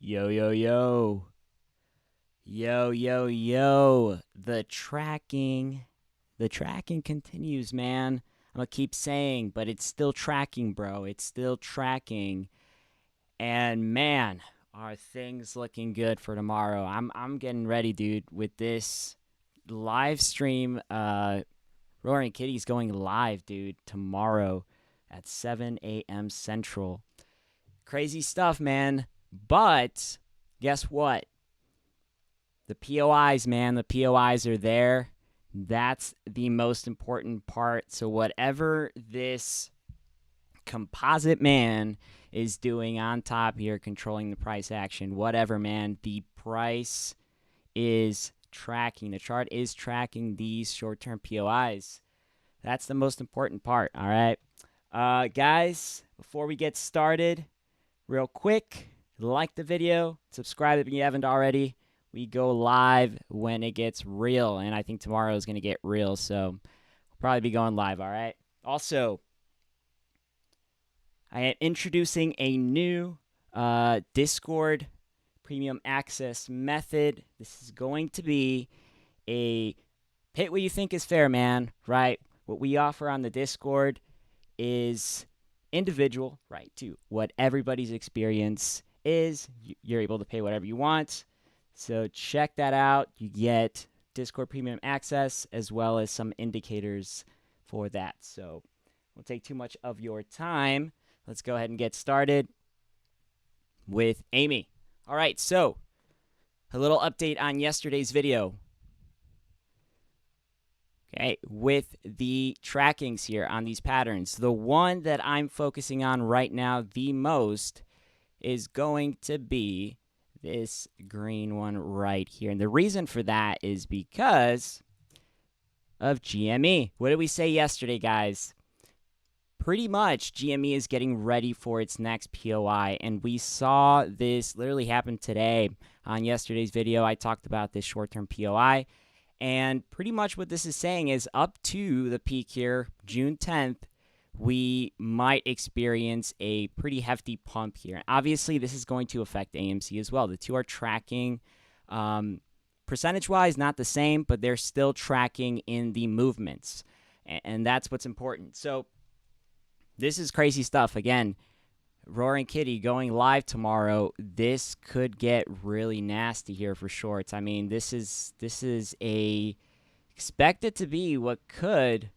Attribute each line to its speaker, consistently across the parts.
Speaker 1: Yo, yo, yo. Yo, yo, yo. The tracking continues, man. I'm gonna keep saying, but it's still tracking, bro. It's still tracking. And man, are things looking good for tomorrow. I'm getting ready, dude, with this live stream. Roaring Kitty's going live, dude, tomorrow at 7 a.m. Central. Crazy stuff, man. But guess what? The POIs, man, the POIs are there. That's the most important part. So, whatever this composite man is doing on top here, controlling the price action, whatever, man, the price is tracking. The chart is tracking these short term POIs. That's the most important part, all right? Guys, before we get started, real quick, like the video, subscribe if you haven't already. We go live when it gets real, and I think tomorrow is going to get real, so we'll probably be going live, all right? Also, I am introducing a new Discord premium access method. This is going to be a hit what you think is fair, man, right? What we offer on the Discord is individual, right, to what everybody's experience is. You're able to pay whatever you want. So check that out. You get Discord premium access as well as some indicators for that. So won't take too much of your time. Let's go ahead and get started with Amy. All right, so a little update on yesterday's video. Okay, with the trackings here on these patterns, the one that I'm focusing on right now the most is going to be this green one right here. And the reason for that is because of GME. What did we say yesterday, guys? Pretty much GME is getting ready for its next POI, and we saw this literally happen today. On yesterday's video, I talked about this short-term POI, and pretty much what this is saying is up to the peak here, June 10th, we might experience a pretty hefty pump here. And obviously, this is going to affect AMC as well. The two are tracking percentage-wise, not the same, but they're still tracking in the movements, and that's what's important. So this is crazy stuff. Again, Roaring Kitty going live tomorrow. This could get really nasty here for shorts. I mean, this is expected to be what could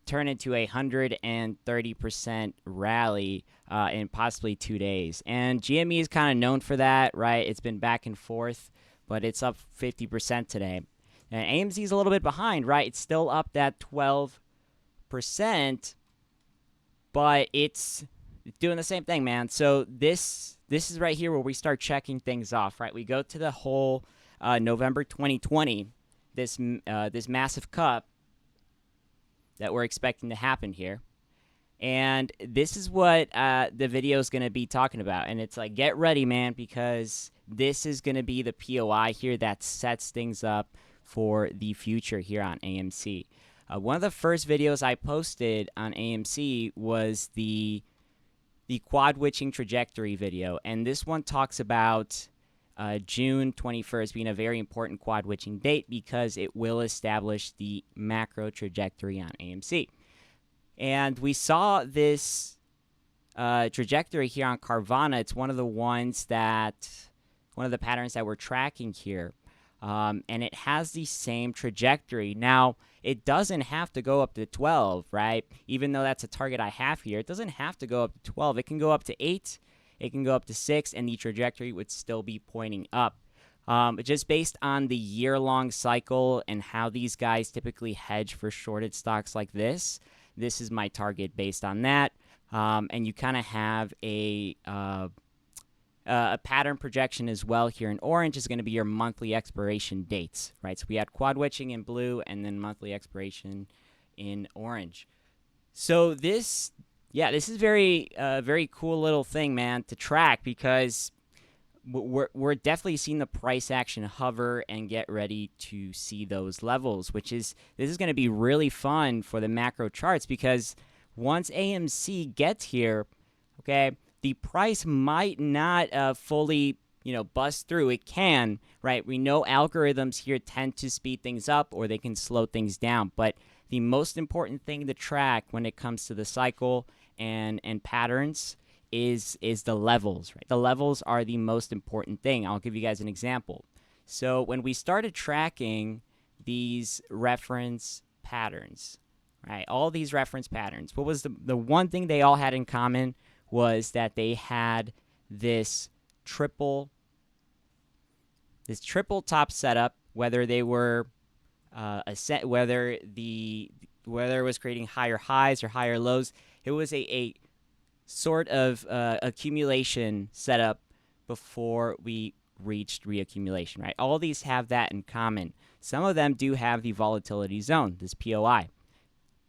Speaker 1: turn into a 130% rally in possibly 2 days. And GME is kind of known for that, right? It's been back and forth, but it's up 50% today. And AMC is a little bit behind, right? It's still up that 12%, but it's doing the same thing, man. So this is right here where we start checking things off, right? We go to the whole November 2020, this massive cup that we're expecting to happen here. And this is what the video is going to be talking about. And it's like, get ready, man, because this is going to be the POI here that sets things up for the future here on AMC. One of the first videos I posted on AMC was the quad witching trajectory video. And this one talks about June 21st being a very important quad witching date because it will establish the macro trajectory on AMC. And we saw this trajectory here on Carvana. It's one of the patterns that we're tracking here. And it has the same trajectory. Now, it doesn't have to go up to 12, right? Even though that's a target I have here, it doesn't have to go up to 12. It can go up to 8. It can go up to 6, and the trajectory would still be pointing up. Just based on the year-long cycle and how these guys typically hedge for shorted stocks like this is my target based on that. And you kind of have a pattern projection as well here in orange is going to be your monthly expiration dates, right? So we had quad witching in blue and then monthly expiration in orange. So this is very cool little thing, man, to track because we're definitely seeing the price action hover and get ready to see those levels, this is going to be really fun for the macro charts because once AMC gets here, okay, the price might not fully bust through. It can, right? We know algorithms here tend to speed things up or they can slow things down, but the most important thing to track when it comes to the cycle and patterns is the levels, right? The levels are the most important thing. I'll give you guys an example. So when we started tracking these reference patterns, right? All these reference patterns, what was the one thing they all had in common was that they had this triple top setup, whether they were whether it was creating higher highs or higher lows. It was a sort of accumulation setup before we reached reaccumulation, right? All these have that in common. Some of them do have the volatility zone, this POI.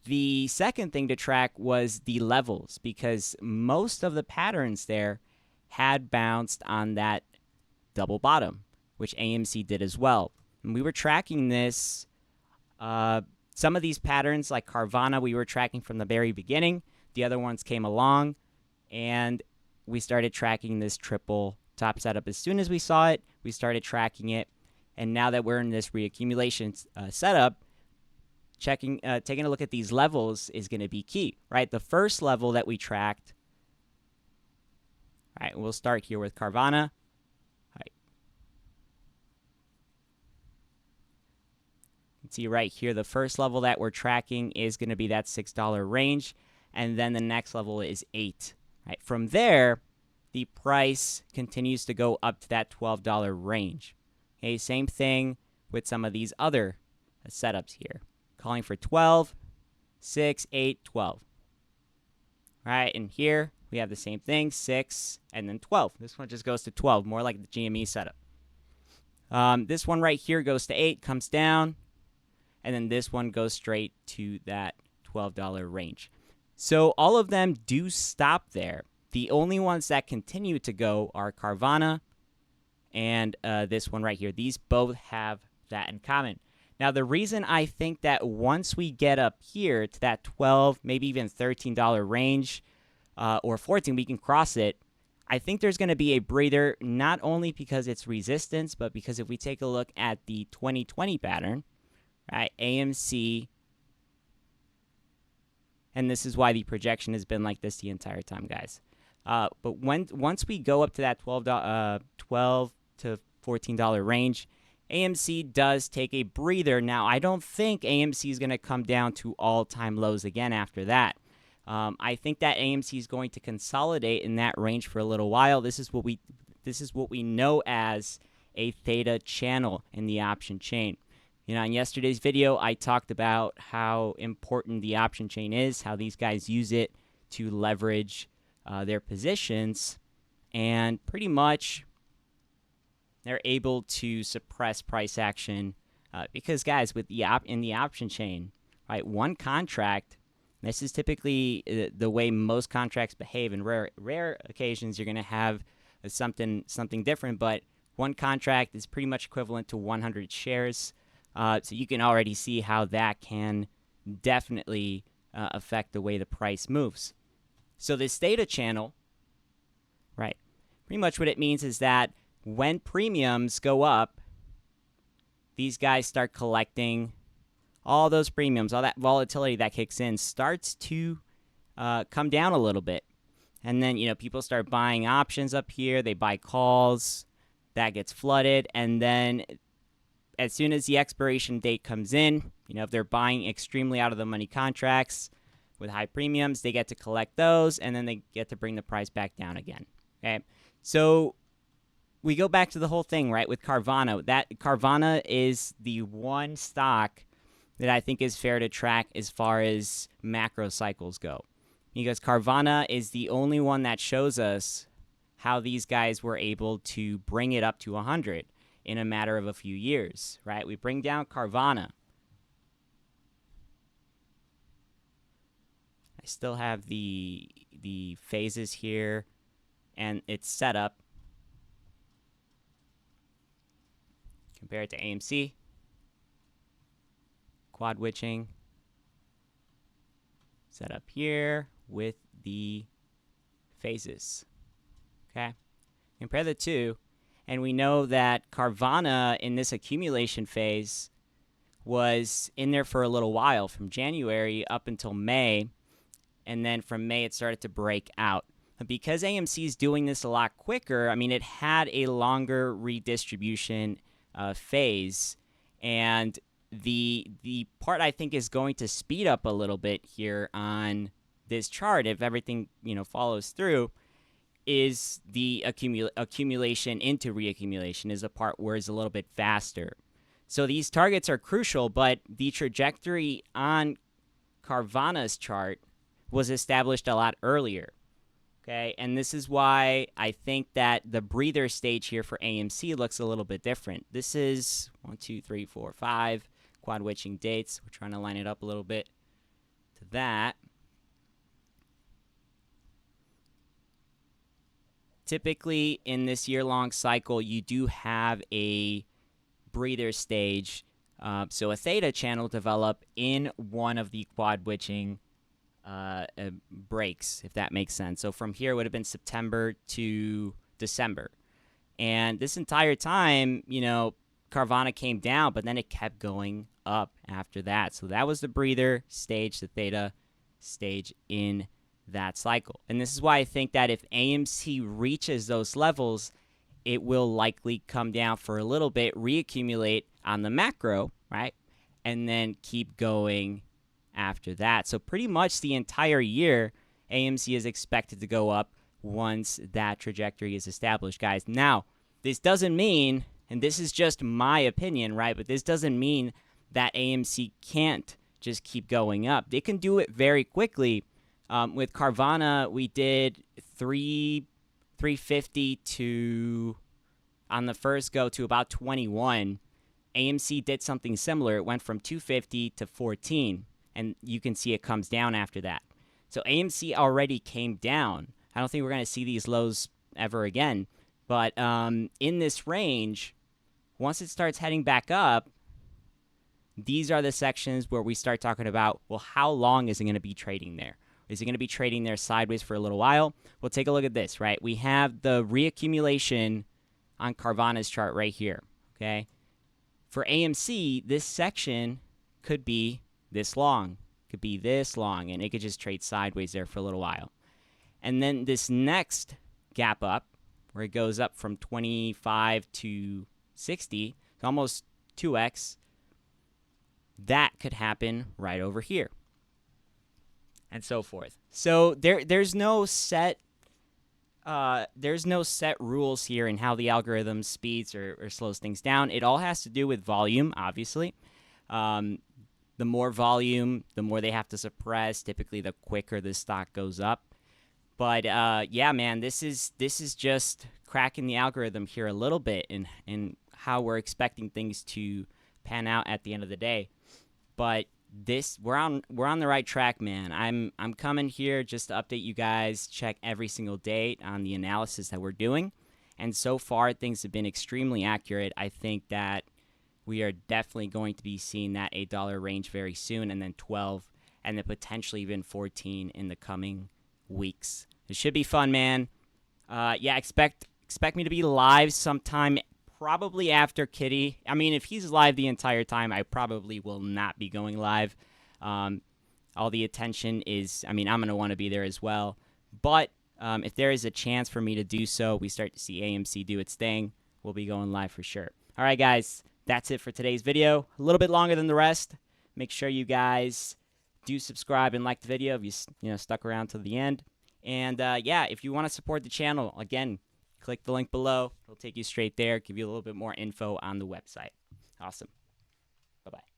Speaker 1: The second thing to track was the levels, because most of the patterns there had bounced on that double bottom, which AMC did as well. And we were tracking this. Some of these patterns, like Carvana, we were tracking from the very beginning. The other ones came along, and we started tracking this triple top setup. As soon as we saw it, we started tracking it. And now that we're in this reaccumulation setup, taking a look at these levels is going to be key, right? The first level that we tracked, all right, we'll start here with Carvana. All right. You can see right here, the first level that we're tracking is going to be that $6 range, and then the next level is $8. Right? From there, the price continues to go up to that $12 range. Okay, same thing with some of these other setups here. Calling for 12, 6, 8, 12. All right, and here we have the same thing, 6, and then 12. This one just goes to 12, more like the GME setup. This one right here goes to 8, comes down, and then this one goes straight to that $12 range. So all of them do stop there. The only ones that continue to go are Carvana and this one right here. These both have that in common. Now, the reason I think that once we get up here to that $12, maybe even $13 range, or 14, we can cross it, I think there's going to be a breather, not only because it's resistance, but because if we take a look at the 2020 pattern, right, AMC, and this is why the projection has been like this the entire time, guys. But once we go up to that $12 to $14 range, AMC does take a breather. Now, I don't think AMC is going to come down to all-time lows again after that. I think that AMC is going to consolidate in that range for a little while. This is what we know as a theta channel in the option chain. In yesterday's video, I talked about how important the option chain is, how these guys use it to leverage their positions, and pretty much they're able to suppress price action because, guys, with in the option chain, right, one contract. This is typically the way most contracts behave. In rare occasions, you're going to have something different, but one contract is pretty much equivalent to 100 shares. So you can already see how that can definitely affect the way the price moves. So this theta channel, right, pretty much what it means is that when premiums go up, these guys start collecting all those premiums, all that volatility that kicks in starts to come down a little bit. And then, people start buying options up here. They buy calls. That gets flooded. And then as soon as the expiration date comes in, if they're buying extremely out of the money contracts with high premiums, they get to collect those, and then they get to bring the price back down again. Okay? So we go back to the whole thing, right, with Carvana. That Carvana is the one stock that I think is fair to track as far as macro cycles go. Because Carvana is the only one that shows us how these guys were able to bring it up to 100 in a matter of a few years, right? We bring down Carvana. I still have the phases here, and it's set up. Compare it to AMC. Quad witching set up here with the phases. Okay, compare the two, And we know that Carvana in this accumulation phase was in there for a little while, from January up until May, and then from May it started to break out. But because AMC is doing this a lot quicker, I mean, it had a longer redistribution phase, and the part I think is going to speed up a little bit here on this chart, if everything follows through, is the accumulation into reaccumulation is a part where it's a little bit faster. So these targets are crucial, but the trajectory on Carvana's chart was established a lot earlier. Okay, and this is why I think that the breather stage here for AMC looks a little bit different. This is 1, 2, 3, 4, 5 quad witching dates. We're trying to line it up a little bit to that. Typically, in this year-long cycle, you do have a breather stage. So a theta channel develop in one of the quad witching breaks, if that makes sense. So from here, it would have been September to December. And this entire time, Carvana came down, but then it kept going up after that. So that was the breather stage, the theta stage in that cycle. And this is why I think that if AMC reaches those levels, it will likely come down for a little bit, reaccumulate on the macro, right? And then keep going after that. So pretty much the entire year, AMC is expected to go up once that trajectory is established, guys. Now, this doesn't mean, and this is just my opinion, right? But this doesn't mean that AMC can't just keep going up. They can do it very quickly. With Carvana, we did 350 to, on the first go, to about 21. AMC did something similar. It went from 250 to 14, and you can see it comes down after that. So AMC already came down. I don't think we're going to see these lows ever again. But in this range, once it starts heading back up, these are the sections where we start talking about, well, how long is it going to be trading there? Is it going to be trading there sideways for a little while? Well, take a look at this, right? We have the reaccumulation on Carvana's chart right here, okay? For AMC, this section could be this long, and it could just trade sideways there for a little while. And then this next gap up, where it goes up from 25 to 60, it's almost 2x, that could happen right over here, and so forth. So there's no set rules here in how the algorithm speeds or slows things down. It all has to do with volume, obviously. The more volume, the more they have to suppress. Typically, the quicker the stock goes up. But yeah, man, this is just cracking the algorithm here a little bit in how we're expecting things to pan out at the end of the day. But we're on the right track, man. I'm coming here just to update you guys, check every single day on the analysis that we're doing. And so far, things have been extremely accurate. I think that we are definitely going to be seeing that $8 range very soon, and then 12, and then potentially even 14 in the coming weeks. It should be fun, man. Yeah, expect me to be live sometime, probably after Kitty. I mean, if he's live the entire time, I probably will not be going live. All the attention is, I mean, I'm going to want to be there as well. But if there is a chance for me to do so, we start to see AMC do its thing, we'll be going live for sure. All right, guys, that's it for today's video. A little bit longer than the rest. Make sure you guys do subscribe and like the video if you stuck around to the end. And yeah, if you want to support the channel, again, click the link below. It'll take you straight there, give you a little bit more info on the website. Awesome. Bye-bye.